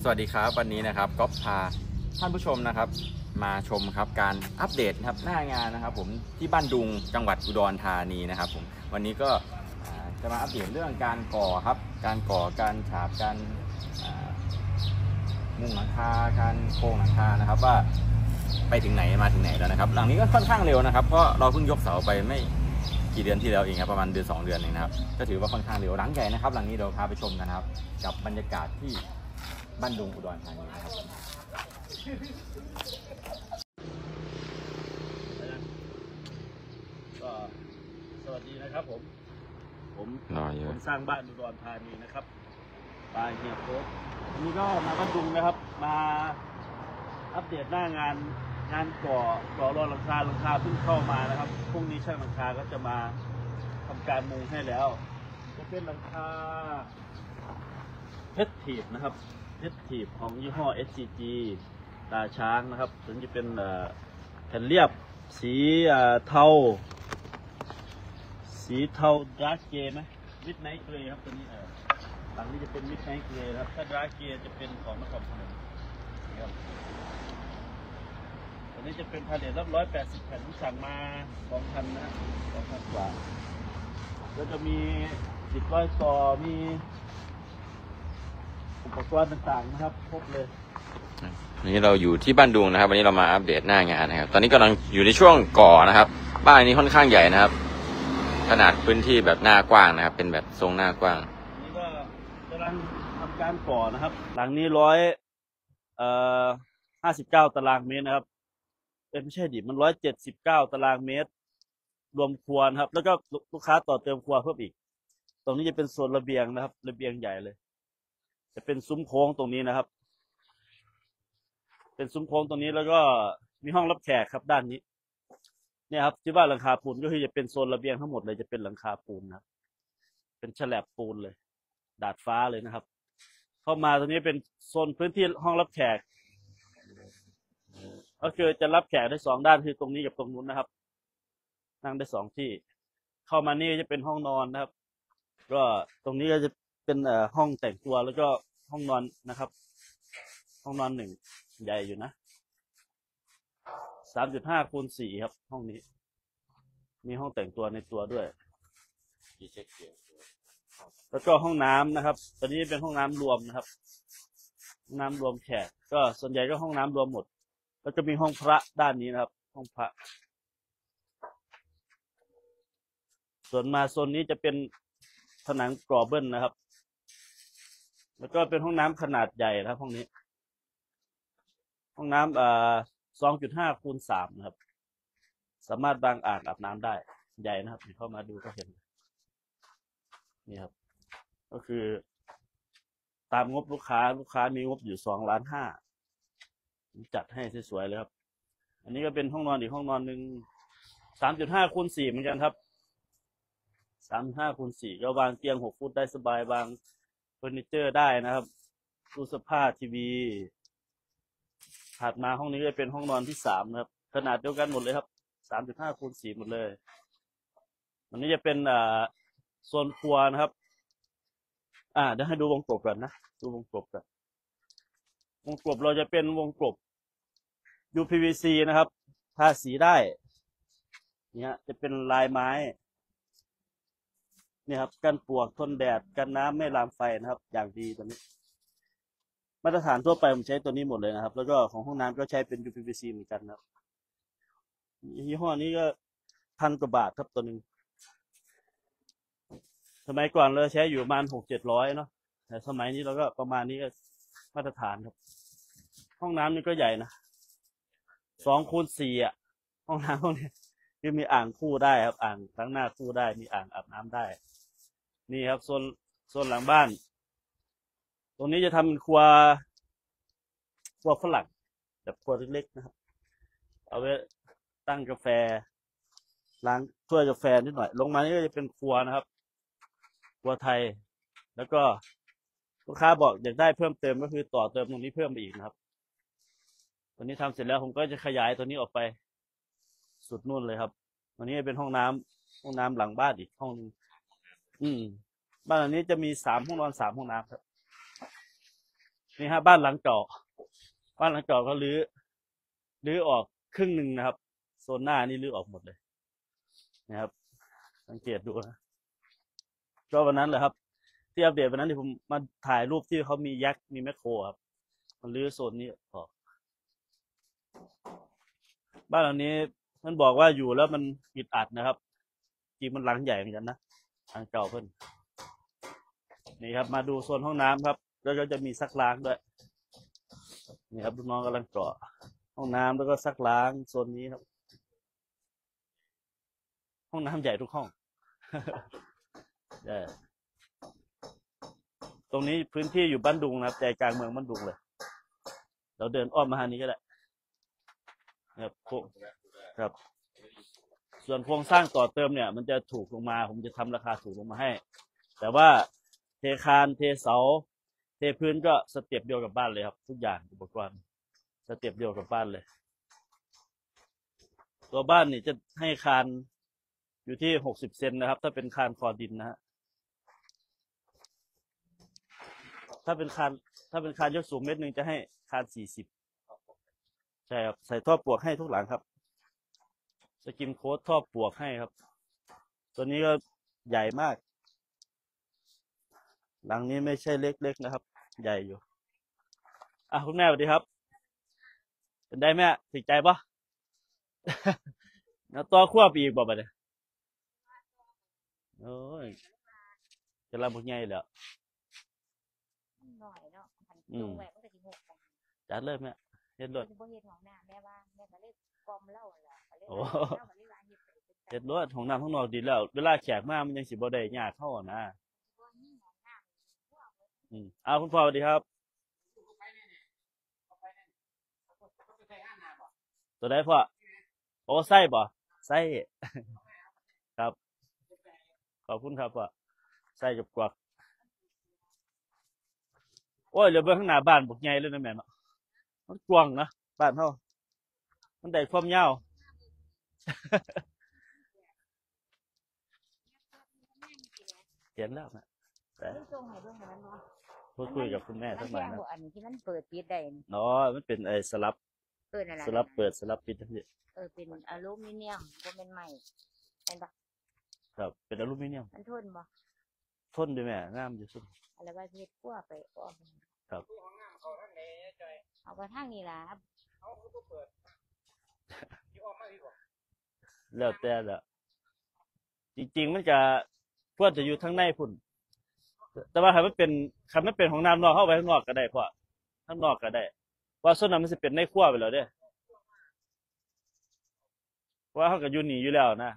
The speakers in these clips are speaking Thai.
สวัสดีครับวันนี้นะครับก็พาท่านผู้ชมนะครับมาชมครับการอัปเดตครับหน้างานนะครับผมที่บ้านดุงจังหวัดอุดรธานีนะครับผมวันนี้ก็จะมาอัปเดตเรื่องการก่อครับการก่อการฉาบการมุงหลังคาการโครงหลังคานะครับว่าไปถึงไหนมาถึงไหนแล้วนะครับหลังนี้ก็ค่อนข้างเร็วนะครับเพราะเราเพิ่งยกเสาไปไม่กี่เดือนที่แล้วเองครับประมาณเดือน2 เดือนเองนะครับก็ถือว่าค่อนข้างเร็วหลังใหญ่นะครับหลังนี้เราพาไปชมกันครับกับบรรยากาศที่บ้านดุงอุดรธานีนะครับก็สวัสดีนะครับผมสร้างบ้านอุดรธานีนะครับปลายเฮียโค้ดวันนี้ก็มาบ้านดุงนะครับมาอัปเดตหน้างานก่อรอหลังคาเพิ่งเข้ามานะครับพรุ่งนี้ช่างหลังคาก็จะมาทำการมุงให้แล้วจะเป็นหลังคาเพชรทีบนะครับเพชรทีบของยี่ห้อ SCG ตาช้างนะครับถึงจะเป็นแผ่นเรียบสีเทาดาร์กเกรย์ไหมมิดไนท์เกรย์ครับตัวนี้หลังนี้จะเป็นมิดไนท์เกรย์ครับถ้าดาร์กเกรย์จะเป็นของนครพนมครับตัวนี้จะเป็นพาเลทรับ180 แผ่นที่สั่งมา2,000นะ2,000 กว่าแล้วจะมีติดร้อยต่อมีอุปกรณ์ต่างๆนะครับครบเลยวันนี้เราอยู่ที่บ้านดุงนะครับวันนี้เรามาอัปเดตหน้างานนะครับตอนนี้กำลังอยู่ในช่วงก่อนะครับบ้านนี้ค่อนข้างใหญ่นะครับขนาดพื้นที่แบบหน้ากว้างนะครับเป็นแบบทรงหน้ากว้างนี่ก็กำลังทำการก่อนะครับหลังนี้59 ตารางเมตรนะครับไม่ใช่ดิมัน179 ตารางเมตรรวมครัวนะครับแล้วก็ลูกค้าต่อเติมครัวเพิ่มอีกตรงนี้จะเป็นโซนระเบียงนะครับระเบียงใหญ่เลยจะเป็นซุ้มโค้งตรงนี้นะครับเป็นซุ้มโค้งตรงนี้แล้วก็มีห้องรับแขกครับด้านนี้เนี่ยครับที่ว่าหลังคาปูนก็คือจะเป็นโซนระเบียงทั้งหมดเลยจะเป็นหลังคาปูนนะครับเป็นแฉลบปูนเลยดาดฟ้าเลยนะครับเข้ามาตรงนี้เป็นโซนพื้นที่ห้องรับแขกก็คือจะรับแขกได้2 ด้านคือตรงนี้กับตรงนู้นนะครับนั่งได้2 ที่เข้ามานี่จะเป็นห้องนอนนะครับก็ตรงนี้ก็จะเป็นห้องแต่งตัวแล้วก็ห้องนอนนะครับห้องนอน1ใหญ่อยู่นะ3.5x4ครับห้องนี้มีห้องแต่งตัวในตัวด้วยแล้วก็ห้องน้ำนะครับตอนนี้เป็นห้องน้ำรวมนะครับห้องน้ำรวมแขกก็ส่วนใหญ่ก็ห้องน้ำรวมหมดแล้วจะมีห้องพระด้านนี้นะครับห้องพระส่วนมาโซนนี้จะเป็นผนังกรอบเบิ้ลนะครับแล้วก็เป็นห้องน้ำขนาดใหญ่นะครับห้องนี้ห้องน้ำ2.5x3นะครับสามารถวางอ่างอาบน้ำได้ใหญ่นะครับเข้ามาดูก็เห็นนี่ครับก็คือตามงบลูกค้ามีงบอยู่2,500,000จัดให้สวยๆเลยครับอันนี้ก็เป็นห้องนอนอีกห้องนอนหนึ่ง3.5x4เหมือนกันครับ3.5x4ก็วางเตียง6 ฟุตได้สบายวางเฟอร์นิเจอร์ได้นะครับตู้เสื้อผ้าทีวีถัดมาห้องนี้จะเป็นห้องนอนที่3นะครับขนาดเดียวกันหมดเลยครับ3.5x4หมดเลยอันนี้จะเป็นโซนครัวนะครับเดี๋ยวให้ดูวงกบก่อนนะดูวงกบก่อนวงกบเราจะเป็นวงกบ UPVC นะครับทาสีได้เนี่ยจะเป็นลายไม้นี่ครับกันปลวกทนแดดกันน้ำไม่ลามไฟนะครับอย่างดีตัวนี้มาตรฐานทั่วไปผมใช้ตัวนี้หมดเลยนะครับแล้วก็ของห้องน้ำก็ใช้เป็น UPVC เหมือนกันนะครับยี่ห้อนี้ก็1,000 กว่าบาทครับตัวหนึ่งสมัยก่อนเราใช้อยู่ประมาณ600-700เนาะแต่สมัยนี้เราก็ประมาณนี้ก็มาตรฐานครับห้องน้ำนี่ก็ใหญ่นะ2x4ห้องน้ำห้องนี้คือมีอ่างคู่ได้ครับอ่างล้างหน้าคู่ได้มีอ่างอาบน้ำได้นี่ครับโซนหลังบ้านตรงนี้จะทำเป็นครัวฝรั่งแบบครัวเล็กๆนะครับเอาไว้ตั้งกาแฟล้างถ้วยกาแฟนิดหน่อยลงมานี่ก็จะเป็นครัวนะครับครัวไทยแล้วก็ลูกค้าบอกอยากได้เพิ่มเติมก็คือต่อเติมตรงนี้เพิ่มไปอีกนะครับตอนนี้ทำเสร็จแล้วผมก็จะขยายตัวนี้ออกไปสุดนู่นเลยครับวันนี้เป็นห้องน้ำหลังบ้านอีกห้องนึงบ้านหลังนี้จะมี3 ห้องนอน 3 ห้องน้ำครับ นี่ฮะบ้านหลังเก่าบ้านหลังเก่าเขารื้อออกครึ่งหนึ่งนะครับโซนหน้านี่รื้อออกหมดเลยนะครับสังเกตดูนะก็วันนั้นแหละครับที่อัปเดตวันนั้นที่ผมมาถ่ายรูปที่เขามียักษ์มีแมคโครครับมันรื้อโซนนี้ออกบ้านหลังนี้มันบอกว่าอยู่แล้วมันอึดอัดนะครับจริงมันหลังใหญ่เหมือนกันนะหลังเก่าเพิ่นนี่ครับมาดูโซนห้องน้ำครับแล้วก็จะมีซักล้างด้วยนี่ครับลูกน้องกำลังเจาะห้องน้ำแล้วก็ซักล้างโซนนี้ครับห้องน้ำใหญ่ทุกห้อง ตรงนี้พื้นที่อยู่บ้านดุงนะครับใจกลางเมืองบ้านดุงเลยเราเดินอ้อมมาทางนี้ก็ได้ครับส่วนโครงสร้างต่อเติมเนี่ยมันจะถูกลงมาผมจะทำราคาถูกลงมาให้แต่ว่าเทคานเทเสาเทพื้นก็สเต็ปเดียวกับบ้านเลยครับทุกอย่างอุปกรณ์สเต็ปเดียวกับบ้านเลยตัวบ้านนี่จะให้คานอยู่ที่60 เซนนะครับถ้าเป็นคานคอดินนะฮะถ้าเป็นคานยกสูงเมตรหนึ่งจะให้คาน40ใช่ครับใส่ท่อปลวกให้ทุกหลังครับสกิมโค้ดท่อปลวกให้ครับตัวนี้ก็ใหญ่มากหลังนี้ไม่ใช่เล็กๆนะครับใหญ่อยู่คุณแม่สวัสดีครับเป็นได้แม่ติดใจปะ แล้วต่อขั้วไปอีกบ่บัดเนี่ยโอ้ยจะรับพวกใหญ่แล้ว หน่อยเนาะหันลงแหวกมันก็สิหกกัน จัดเลยแม่เฮ็ดรถ คือบ่เฮ็ดของหน้าแม่ว่าแม่ก็เลยกล่อมเล่าแหละก็เลย โอ้ เล่าก็เลยว่าเฮ็ดไปเป็น เฮ็ดรถของน้ำข้างนอกดีแล้วเวลาแขกมามันยังสิบ่ได้ยากเข้านะ บ่มีของหน้า คุณพ่อสวัสดีครับตัวใดพ่อโอ้ไส้บ่ไส้ ครับขอบคุณครับพ่อไส้กับกวักโอ้ยเหลือเบิ่งข้างหน้าบ้านบักใหญ่เลยนะแม่เนาะมันกว้างนะบ้านเฮามันได้ความยาว เห็นแล้วนะแต่ เรื่องทรงให้เบิ่งให้มันเนาะ พูดคุยกับคุณแม่สักหน่อยนะ อันนี้ที่มันเปิดปิดได้นี่ เนาะมันเป็นไอ้สลับ นั่นล่ะ สลับเปิดสลับปิดทั้งนี้ เป็นอลูมิเนียมบ่แม่นไม้แม่นบ่ ครับเป็นอลูมิเนียม มันทนบ่ ทนด้วยแม่งามอยู่สุด อะไรว่าเฮ็ดกลัวไปอ้อม ครับ เอาไปทางนี้ล่ะครับ แล้วแต่ละจริงๆมันจะควรจะอยู่ทั้งในพุ่นแต่ว่าถ้ามันเป็นของน้ำนอกเข้าไปข้างนอกก็ได้พ่อข้างนอกก็ได้ว่าส่วนนั้นมันจะเป็นในครัวไปแล้วเด้ว่าเขาก็อยู่นี่อยู่แล้วนะ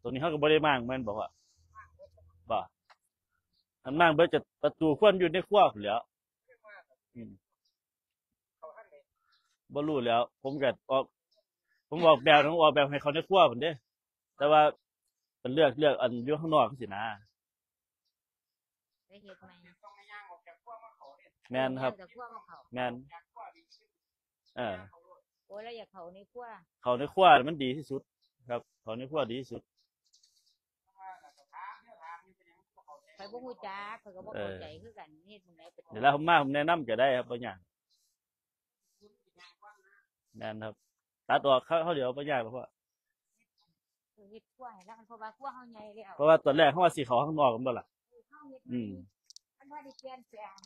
ตัวนี้เขาก็บ่ได้มั่งแม่นบอกว่าบ่อันมั่งเบิดจะประตูควรอยู่ในครัวพุ่นแหล้วอืมบ่รู้แล้ว ผมออกแบบให้เขาในครัวพุ่นเด้แต่ว่าเป็นเลือกอันอยู่ข้างนอกสินะ ไปเฮ็ดใหม่ แม่นครับ แต่ครัวมาเข้า แม่นเออ โอ้ยแล้วอยากเข้าในครัว เขาในครัวมันดีที่สุด ครับเขาในครัวดีที่สุด ไปบ่ฮู้จักเขาก็บ่เข้าใจคือกันเฮ็ดมื้อไหนเป็น เดี๋ยวเราผมแนะนำก็ได้ครับบางอย่างแม่นครับตัดออกเขาเดี๋ยวบางอย่างเพราะว่า เฮ็ดครัวให้แล้วเพราะว่าครัวเฮาใหญ่แล้ว เพราะว่าตอนแรกเขาว่าสีเขาข้างนอกกันบ่ล่ะ เฮาเฮ็ด อืม มันบ่ได้เปลี่ยนแปลง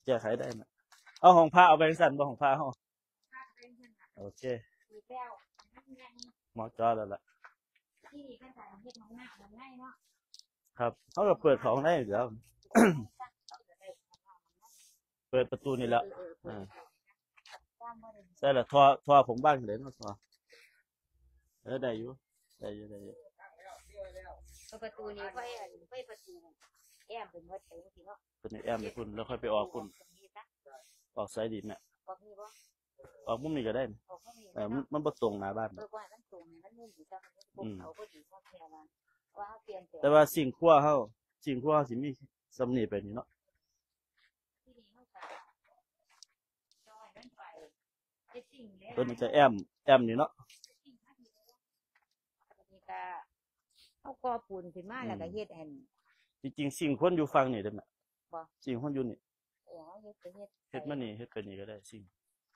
แก้ไขได้นะเอาของผ้าเอาไปสั่นบ่ของผ้าเขา ถ้าเป็นเพิ่นน่ะ โอเค มีแป้วมันยัง หมอจอแล้วล่ะ ที่เพิ่นจะเฮ็ดของหน้ามันง่ายเนาะ ครับเขาก็เปิดของได้อยู่แล้ว เปิดประตูนี่แล้วใช่ละทอผมบ้างเลยเนาะทอได้อยู่ได้อยู่ ประตูนี้ไฟประตูแอมเป็นหมดเลยสิเนาะ ตัวนี้แอมไปพุ่นแล้วค่อยไปออกพุ่นออกสายดินน่ะ บอกนี่บ่ ออกมุมนี้ก็ได้นะ บอกเขามี มันบ่ตรงหน้าบ้าน ว่ามันตรงมันมุ่งอยู่จังมันเอาก็ดีพอแค่ว่าเปลี่ยนแปลง แต่ว่าสิ่งขั้วเฮาสิมีสำนีไปนี่เนาะ ที่นี่เขาจะจอยมันไปไอ้สิ่งเนี้ย ตัวนี้จะแอมนี่เนาะ นี่ก็เอากอปูนขึ้นมาแล้วก็เฮ็ดแอน จริงๆสิ่งคนอยู่ฝั่งนี่เด้อแม่ บ่ สิ่งคนอยู่นี่ โอ้ เขาเฮ็ดไปเฮ็ด เฮ็ดมานี่เฮ็ดไปนี่ก็ได้สิ่ง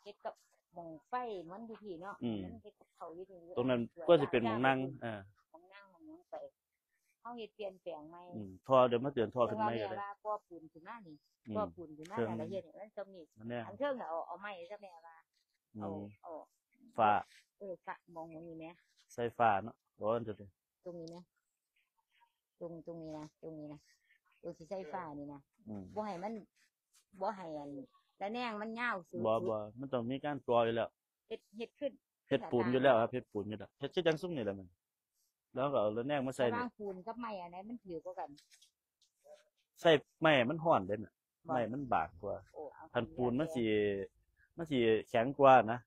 เฮ็ดกับหมองไฟมันอยู่พี่เนาะ อืม มันเฮ็ดกับเขาอยู่นี่ ตรงนั้นก็จะเป็นหมองนั่งหม้องนั่งหม้องหยังไปเขาเฮ็ดเปลี่ยนแปลงใหม่ ทอเดี๋ยวมาเตือนทอขึ้นไหมก็ได้ ว่าก่อปูนขึ้นมานี่ก่อปูนขึ้นมาแล้วละเฮ็ดให้มันสำนี นั่นแน่ อันเทิงน่ะเอาไม้ซะแม่ว่าเอา ฟ้า ฝามองนี้แม่ ใส่ฟ้าเนาะร้อนจะเลย ตรงนี้นะตรงนี้นะตรงสิใส่ฟ้านี่นะบ่ให้มันบ่ให้อันแล้วแนงมันยาวสูง บ่มันต้องมีการกรออยู่แล้ว เฮ็ดขึ้น เฮ็ดปูนอยู่แล้วครับเฮ็ดปูนอยู่แล้วเฮ็ดคือจังซุ่มนี่แหละมันแล้วก็เอาแล้วแนงมาใส่ ระห นี่ ว่างปูนกับไม้อันไหนมันถือกว่ากัน ใส่ไม้มันร้อนเด้น่ะไม้มันบางกว่า โอ้เอา คันปูนมันสิแข็งกว่านะ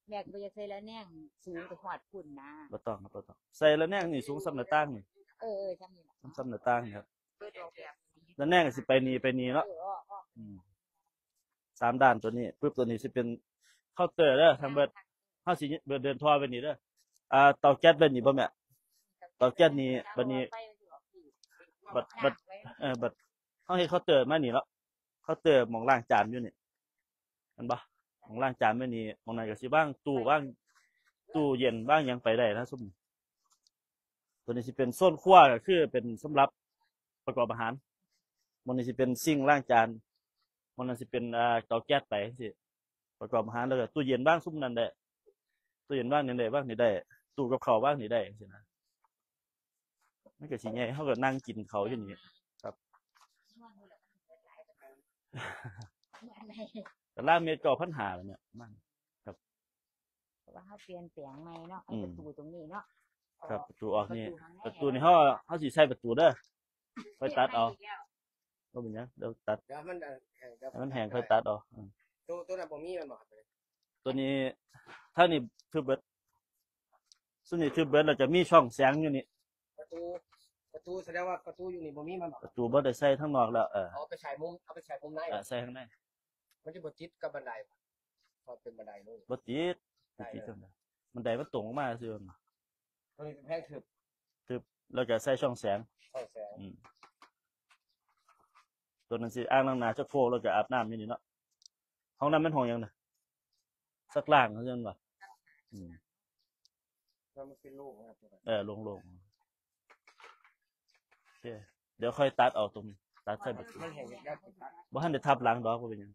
แม่ก็บ่อยากใส่แล้วแนงสูงไปฮอดปูนนะ บ่ต้องครับบ่ต้องใส่แล้วแนงนี่สูงส่ำหน้าต่างนี่ จำนี่ล่ะ ส่ำหน้าต่างนี่ครับ เปิดออกแบบ แล้วแนงก็สิไปนี่เนาะ สามด้านตัวนี้ปึ๊บตัวนี้สิเป็นเคาน์เตอร์เด้อทางเบิดเฮาสิเดินท่อไปนี่เด้อเตาแก๊สเบิดนี่บ่แม่เตาแก๊สนี่บัดนี้บัดเฮาเฮ็ดเคาน์เตอร์มานี่เนาะเคาน์เตอร์หม้องล้างจานอยู่นี่เห็นบ่หม้องล้างจานไว้นี่หม้องนั้นก็สิวางตู้เย็นวางหยังไปได้นะซุมนี้ตัวนี้สิเป็นโซนครัวก็คือเป็นสำหรับประกอบอาหารหม้องนี้สิเป็นซิงค์ล้างจานมันน่ะสิเป็นเตาแก๊สไปจังซี่ประกอบอาหารแล้วก็ตู้เย็นบ้างซุ่มนั้นได้ตู้เย็นบ้างนี่ได้บ้างนี่ได้ตู้กับข้าวบ้างนี่ได้จังซี่นะมันก็สิใหญ่เฮาก็นั่งกินข้าวอยู่นี่ครับแต่ละเม็ดก็1,500แล้วเนี่ยมัน ว่าเขาเปลี่ยนแปลงใหม่เนาะประตูตรงนี้เนาะ ครับประตูออกนี่ประตูนี่เฮาสิใช้ประตูเด้อค่อยตัดเอาบ่เป็นหยังเดี๋ยวตัด เดี๋ยวมัน ให้มันแห้งค่อยตัดเอา ตัวนั้นบ่มีมันบ่ครับ ตัวนี้ถ้านี่คือเบิดส่วนนี้คือเบิดแล้วจะมีช่องแสงอยู่นี่ ประตูแสดงว่าประตูอยู่นี่บ่มีมันบ่ ประตูบ่ได้ใส่ทั้งนอกแล้วเอาไปฉายมุมใน ใส่ข้างใน มันจะบ่ติดกับบันไดพอเป็นบันไดลง บ่ติดจังได๋มันได้มันตรงออกมาซื่อ ตัวนี้เป็นแพงทึบ แล้วก็ใส่ช่องแสง เข้าแสง ตัวนั้นสิอ่างล้างหน้าชักโครกแล้วก็อาบน้ำอยู่นี่เนาะห้องน้ำเป็นห้องหยังน่ะสักล่างเขาจังว่า แล้วมันเป็นรูปนะครับ โล่งๆโอเคเดี๋ยวค่อยตัดเอาตรงนี้ตัดใส่ประตู มันแห่งยากติดตัด บ่ทันได้ทับหลังดอกบ่เป็นหยัง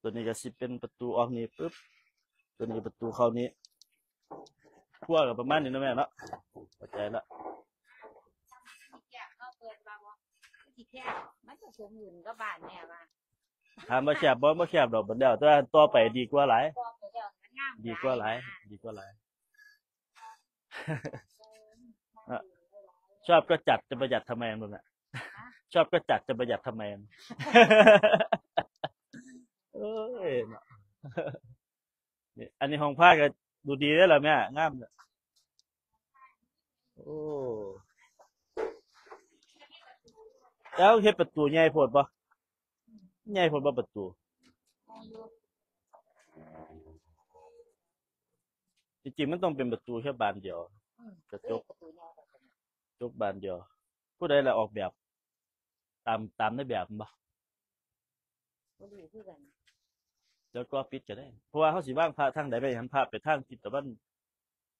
ตัวนี้ก็สิเป็นประตูออกนี่ปึ๊บตัวนี้ประตูเข้านี้ทั่วก็ประมาณนี้เนาะแม่เนาะเข้าใจละ เขาเปิดว่าที่แค่มันจะสมอยู่กับบ้านแม่ว่า ถามว่าแคบบ่แคบดอกบัดแล้วแต่ว่าต่อไปดีกว่าหลาย พอไปแล้วมันงาม ดีกว่าหลายชอบก็จัดจะประหยัดทำไมมึงอ่ะชอบก็จัดจะประหยัดทำไมเอ้ยเนาะนี่อันนี้ห้องผ้าก็ดูดีได้อล่ะแม่งามเนี่ยโอ้แล้วเฮ็ดประตูใหญ่โพดบ่ใหญ่โพดบ่ประตู จริงๆมันต้องเป็นประตูแค่บานเดียวกระจกบานเดียวผู้ใดละออกแบบตามในแบบมันบ่แล้วก็ปิดก็ได้เพราะว่าเขาสิวางพระทางใดไปหันพระไปทางทิศตะวัน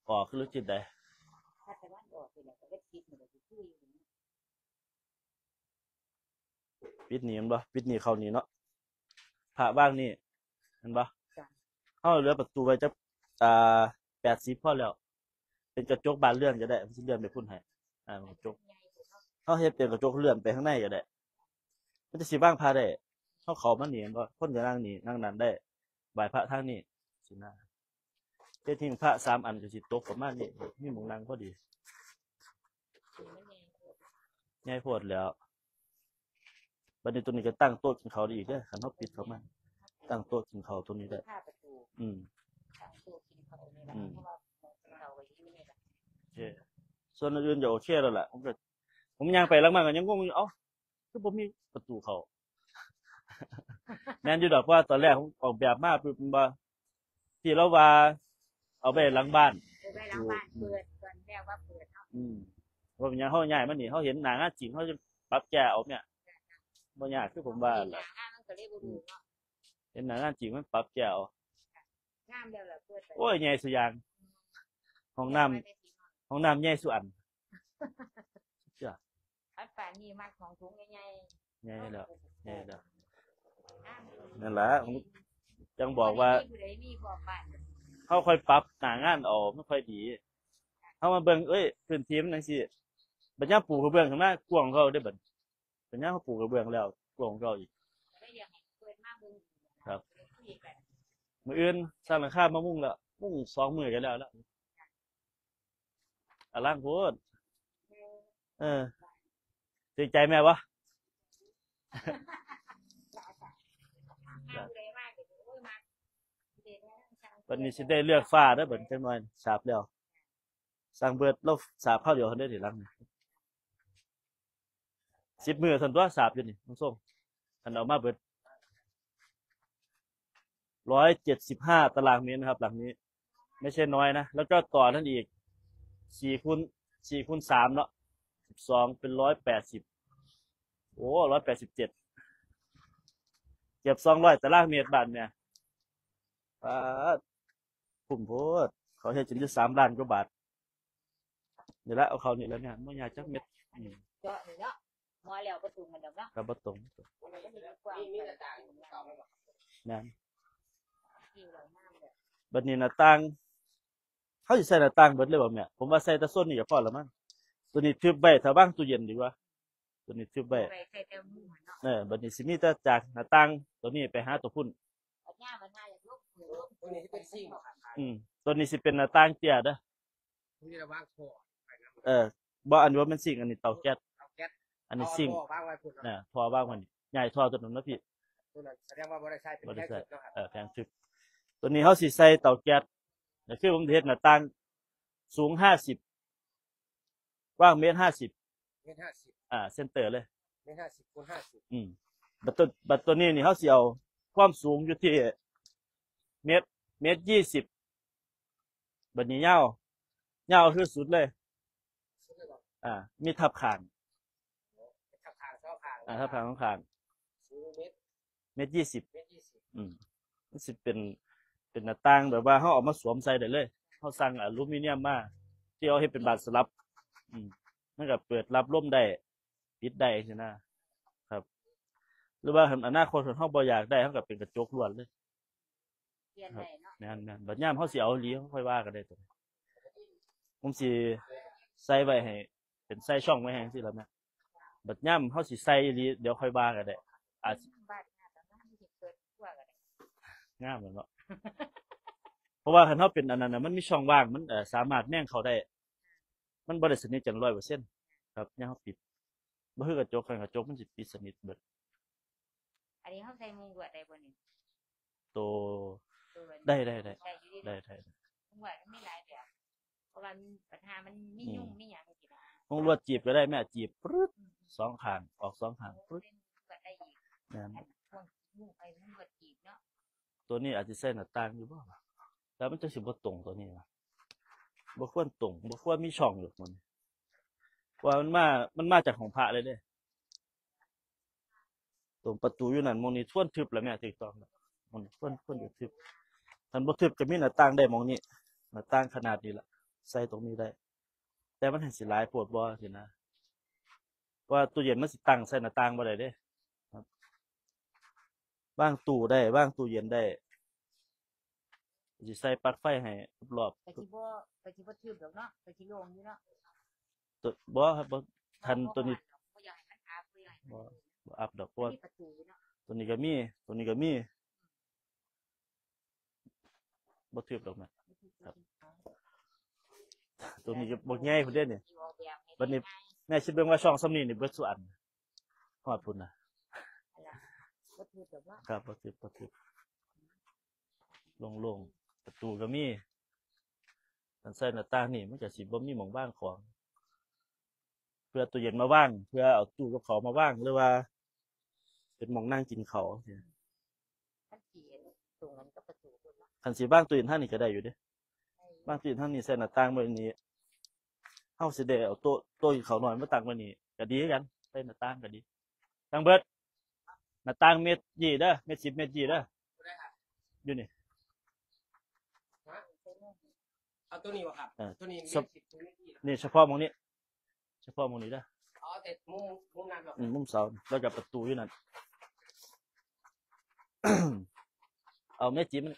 ออกคือหรือทิศใดปิดนี่มันบ่ปิดนี่เข้านี่เนาะพระว่างนี่เห็นบ่เฮาเหลือประตูไว้จัก80พอแล้ว เป็นกระจกบานเลื่อนก็ได้มันสิเลื่อนไปพุ่นให้กระจกเฮาเฮ็ดเป็นกระจกเลื่อนไปข้างในก็ได้มันจะสิวางพระได้เฮาเข้ามานี่บ่คนจะนั่งนี่นั่งนั้นได้ไหว้พระทางนี้สินะเฮ็ดทิ้งพระ3อันก็สิตกประมาณนี้มีหม้องนั่งพอดีใหญ่โพดแล้วบัดนี้ตัวนี้ก็ตั้งโต๊ะกินข้าวได้อีกเด้อคันเฮาปิดเข้ามาตั้งโต๊ะกินข้าวตัวนี้ได้โอเคส่วนอื่นๆจะโอเคแล้วล่ะผมย่างไปแล้วมาก็ยังงงอยู่เอ้าคือบ่มีประตูเข้า แม่นอยู่ดอกว่าตอนแรกผมออกแบบมาปึ๊บว่าที่เราว่าเอาไปหลังบ้านเปิดก่อนแม่ว่าเปิดเนาะ ว่าเป็นหยังเฮาย้ายมานี่เฮาเห็นหน้างานจริงเฮาจะปรับแก้เอาเนี่ย บ่ยากคือผมว่า ห ล่ะ น้างานมันก็เลยบ่ดูเนาะ เห็นหน้างานจริงมันปรับแก้ว งามแล้วล่ะเปิดไป โอ้ยใหญ่สุดอย่างห้องน้ำห้องน้ำใหญ่สุดอัน อันป่านนี้มากของถุงใหญ่ ใหญ่แล้วใหญ่แล้ว ๆงาม นั่นแหละผมจังบอกว่า ผู้ใดมีบอกบ้าน เขาค่อยปรับหน้างานออกไม่ค่อยดีเขามาเบิ่งเอ้ยพื้นที่มันจังซี่บัดยามปลูกกระเบื้องข้างหน้ากว้างเขาได้อบัดบัดยามเขาปลูกกระเบื้องแล้วกว้างเขาอีก ก็อยากให้เปิดมาเบิ่ง ครับ คุยกัน มื้ออื่นสร้างหลังคามามุงแล้วมุง2 มื้อกันแล้วอลังโพดตื่นใจแม่วะ งามเลยมากเลยโอ้ยมากเด็ดนะช่าง วันนี้สิได้เลือกฟ้าเด้อเบิ่นจังหน่อยสาบแล้วสร้างเบิดเราสาบเข้าเดียวเท่าได้ทีหลัง10 มื้อซั่นตัวสาบอยู่นี่น้องส้มอันเอามาเบิด175 ตารางเมตรนะครับหลังนี้ ไม่ใช่น้อยนะแล้วก็ต่อนั่นอีก4 คูณ 3เนาะ12เป็น180โอ้187เก็บ200 ตารางเมตรบาทเนี่ยป๊าดคุ้มโพดเขาเฮ็ดจนอยู่3 ล้านกว่าบาทเดี๋ยวละเอาเขานี่แล้วเนี่ยบ่อยากจักเม็ด เจาะนี่เนาะมอแล้วประตูมันดอกเนาะ ก็บ่ตรง มันก็มีกว้าง มีหน้าต่างเก่าไหมบ่ นั่น ที่เรางามเลย บัดนี้หน้าต่างเขาสิใส่หน้าต่างเบิดเลยบ่แม่ผมว่าใส่แต่โซนนี้ก็พอแล้วมั้งตัวนี้ทึบไว้ถ้าบ้างตู้เย็นดีกว่าตัวนี้ทึบไว้ ไปใส่แต่หมู่เนาะ บัดนี้สิมีแต่จากหน้าต่างตัวนี้ไปหาตัวพุ่น ปัญญามันน่าจะลุกมือ ตัวนี้ที่เป็นซิ่ง ตัวนี้สิเป็นหน้าต่างเตี้ยเด้อ ตัวนี้เราวางท่อไปนะ บ่อันนี้ว่ามันซิงอันนี้เตาแก๊ส เอาแก๊ส อันนี้ซิง เอาท่อวางไว้พุ่นเนาะ ท่อว่างมันใหญ่ท่อตัวนั้นนะพี่ ตัวนั้นแสดงว่าบ่ได้ใช้เป็น บ่ แค่ ได้ใส่ จุดเนาะครับ แพงทึบตัวนี้เฮาสิใส่เตาแก๊สก็คือผมเฮ็ดหน้าต่างสูง50กว้าง1.50 เมตร 50 เซนเตอร์เลย เมตร 50 คูณ บัดตัวนี้นี่เฮาสิเอาความสูงอยู่ที่เมตร20บัดนี้ยาวคือสุดเลย 50สุดเลยบ่ มีทับข้าง ขับทางเสาทาง ทับข้างข้าง สูงเมตร20เมตร มันสิเป็นหน้าต่างแบบว่าเฮาเอามาสวมใส่ได้เลยเฮาสั่งอลูมิเนียมมาที่เอาเฮ็ดเป็นบานสลับมันก็เปิดรับลมได้ปิดได้จังซี่นะครับ หรือว่าอนาคตเฮาบ่อยากได้เฮาก็เป็นกระจกล้วนเลย เปลี่ยนได้เนาะ แม่นบัดยามเฮาสิเอาอีหลีเฮาค่อยว่ากันได้ตัวนี้ผมสิใส่ไว้ให้เป็นใส่ช่องไว้ให้จังซี่ล่ะแม่บัดยามเฮาสิใส่อีหลีเดี๋ยวค่อยว่ากันได้อาจสิ บ้านงานแต่ว่าที่เปิดกว่ากันเลย งามแม่นเนาะ เพราะว่าคันเฮาเป็นอันนั้นน่ะมันมีช่องว่างมันสามารถแนงเข้าได้ มันบ่ได้สนิทจัง100%ครับยามเฮาปิดบ่คือกระจกคันกระจกมันสิปิดสนิทเบิด อันนี้เขาใส่มุงลวดได้บ่นี่ โต ตัวนี้ ได้ ใส่อยู่ดี ได้ มุงลวดมันมีหลายแบบเพราะว่าปัญหามันมียุ่งมีหยังสินะ ห้องลวดจีบก็ได้แม่จีบปรึ๊ด2ข้างออก2ข้างปรึ๊ด เป็นลวดได้อีก แม่น อันพวกมุงไปมุงลวดจีบเนาะ ตัวนี้อาจสิใส่หน้าต่างอยู่บ่ล่ะแล้วมันจะสิบ่ตรงตัวนี้ล่ะบ่ควรตรงบ่ควรมีช่องอยู่มันว่ามันมาจากของพระเลยเด้ตรงประตูอยู่นั่นมองนี้ทวนทึบแล้วแม่ถูกต้องแล้วมันทวนอยู่ทึบคันบ่ทึบก็มีหน้าต่างได้มองนี้หน้าต่างขนาดนี้ล่ะใส่ตรงนี้ได้ แต่มันให้สิหลายโพดบ่สินะเพราะว่าตู้เย็นมันสิตั้งใส่หน้าต่างบ่ได้เด้ครับวางตู้ได้วางตู้เย็นได้สิใส่ปลั๊กไฟให้รอบ ก็สิบ่ทึบดอกเนาะก็สิโล่งอยู่เนาะ ๆตัวบ่ครับบ่ทันตัวนี้ บ่อยากให้มันอาบบ่อยากให้มัน บ่อัพดอกเพราะว่า มีประตูอยู่เนาะ ตัวนี้ก็มีบ่ทึบดอกนะ ครับ ตัวนี้ก็บ่ใหญ่พุ่นเด้นี่ บัดนี้ แม่คิดเบิ่งว่าช่องซ้ำนี้นี่เบิดสุอันฮอดพุ่นน่ะ บ่ทึบดอกเนาะ ครับบ่ทึบโล่งๆประตูก็มีคันใส่หน้าต่างนี่มันก็สิบ่มีหม้องว่างของ เพื่อตู้เย็นมาว่างเพื่อเอาตู้กับข้าวมาว่างหรือว่า เป็นหม้องนั่งกินข้าวจังซี่ มันสิเห็นตรงนั้นก็ประตูพุ่นเนาะ คันสิว่างตู้เย็นทางนี้ก็ได้อยู่เด้ว่างตู้เย็นทางนี้ใส่หน้าต่างไว้นี้เฮาสิได้เอาโต๊ะกินข้าวน้อยมาตั้งไว้นี่ก็ดีคือกันใส่หน้าต่างก็ดีตั้งเบิด หน้าต่าง1.20 เด้อ1.10 1.20 เด้ออยู่นี่ เอาตัวนี้วะครับ เออ ตัวนี้ สับ 20 นี่เฉพาะมองนี้เฉพาะมองนี้เด้อ อ๋อแต่มุมนั้นแบบ มุมเสาแล้วกับประตูอยู่นั่น เอา1.10มัน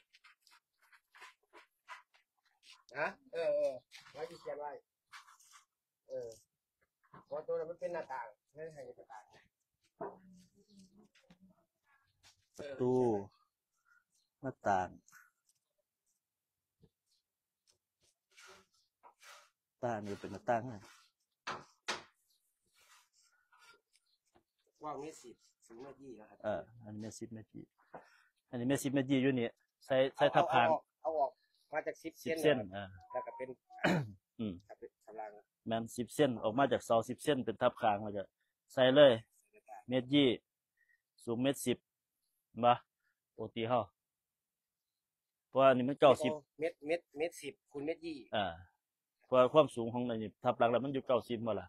นะไว้ที่เขียนไว้เพราะตัวนั้นมันเป็นหน้าต่างไม่ได้ให้หน้าต่าง ประตูหน้าต่างนี่เป็นหน้าต่างนะ ว่างเมตร10 สูงเมตร20นะครับ อันนี้1.10 1.20 อันนี้1.10 1.20อยู่นี่ใส่ทับพาง เอาออกมาจาก10 10 เส้น แล้วก็เป็น อืม เป็นตาราง แม่น10 เส้นออกมาจากเสา10 เส้นเป็นทับคางแล้วก็ใส่เลย1.20 สูง1.10 บ่ปกติเฮาเพราะว่าอันนี้มัน90 เมตร10 คูณเมตร20 เพราะว่าความสูงของอันนี้ทับหลักแล้วมันอยู่90บ่ล่ะ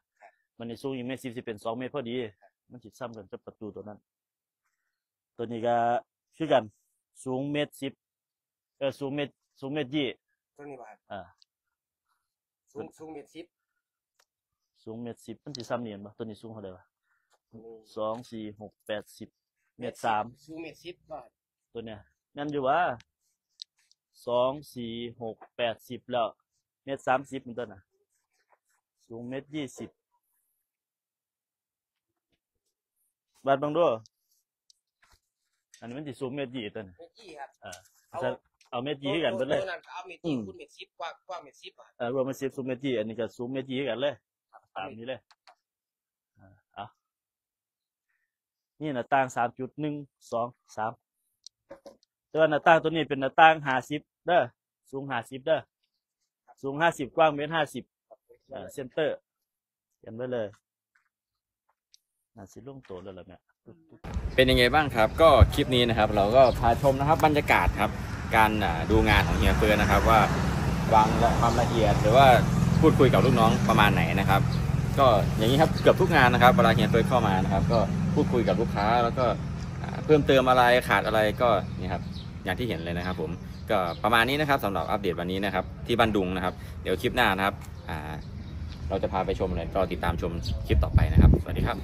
มันนี่สูงอีก1.10สิเป็น2 เมตรพอดีมันสิซ้ำกันกับประตูตัวนั้น ตัวนี้ก็คือกันสูง1.10สูง1.20 ตัวนี้ป่ะครับ สูงเมตร10 สูง1.10มันสิซ้ำนี่บ่ตัวนี้สูงเท่าใดวะ2 4 6 8 10 1.3 สูงเมตร10ก็ ตัวเนี้ยนั่นอยู่ว่า2 4 6 8 10แล้ว1.30มันตัวน่ะสูง1.20บาดบังดูอันนี้มันสิสูง1.20ตัวน่ะ เมตร20ครับ เอา1.20คือกันเบิดเลย ตัวนั้นก็เอาเมตร20คูณเมตร10กว้างเมตร10ป่ะ รวมเป็น10สูง1.20อันนี้ก็สูง1.20คือกันเลยตามนี้เลยเอานี่หน้าต่าง 3.1 2 3แต่ว่าหน้าต่างตัวนี้เป็นหน้าต่าง50เด้อสูง50เด้อสูง50กว้าง1.50เซนเตอร์เขียนไว้เลยน่าสิลงตัวแล้วล่ะแม่ เป็นยังไงบ้างครับก็คลิปนี้นะครับเราก็พาชมนะครับบรรยากาศครับการดูงานของเฮียเฟิร์นนะครับว่าวางความละเอียดหรือว่าพูดคุยกับลูกน้องประมาณไหนนะครับก็อย่างนี้ครับเกือบทุกงานนะครับเวลาเฮียเฟิร์นเข้ามานะครับก็พูดคุยกับลูกค้าแล้วก็เพิ่มเติมอะไรขาดอะไรก็นี่ครับอย่างที่เห็นเลยนะครับผมก็ประมาณนี้นะครับสำหรับอัปเดตวันนี้นะครับที่บ้านดุงนะครับเดี๋ยวคลิปหน้านะครับเราจะพาไปชมอะไรก็ติดตามชมคลิปต่อไปนะครับสวัสดีครับ